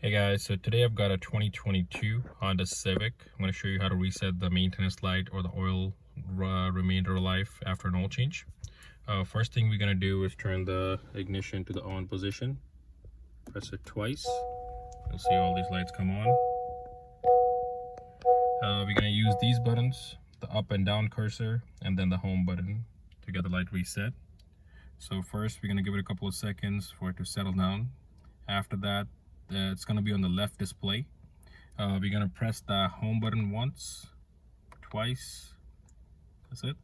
Hey guys, so today I've got a 2022 Honda Civic. I'm going to show you how to reset the maintenance light or the oil remainder life after an oil change. First thing we're going to do is turn the ignition to the on position. Press it twice. You'll see all these lights come on. We're going to use these buttons, the up and down cursor, and then the home button to get the light reset. So first we're going to give it a couple of seconds for it to settle down. After that, it's going to be on the left display. We're going to press the home button once, twice. That's it.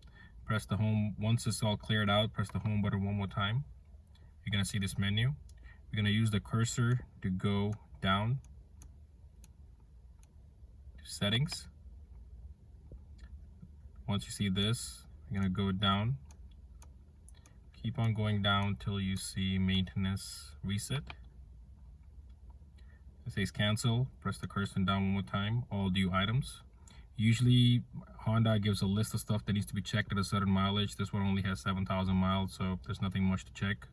Press the home once it's all cleared out. Press the home button one more time. You're going to see this menu. We're going to use the cursor to go down to settings. Once you see this, you're going to go down. Keep on going down till you see maintenance reset. It says cancel. Press the cursor down one more time. All due items. Usually Honda gives a list of stuff that needs to be checked at a certain mileage. This one only has 7,000 miles, so there's nothing much to check.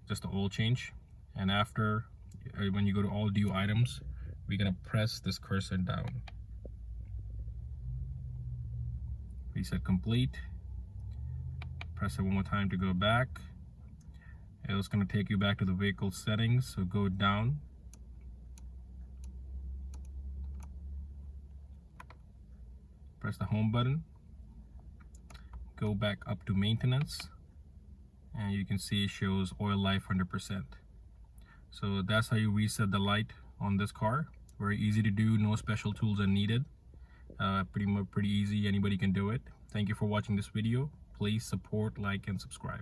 Just the oil change. And after, when you go to all due items, we're gonna press this cursor down. Reset complete. Press it one more time to go back. It's gonna take you back to the vehicle settings, so go down. Press the home button, go back up to maintenance, and you can see it shows oil life 100%. So that's how you reset the light on this car. Very easy to do, no special tools are needed. Pretty easy, anybody can do it. Thank you for watching this video. Please support, like, and subscribe.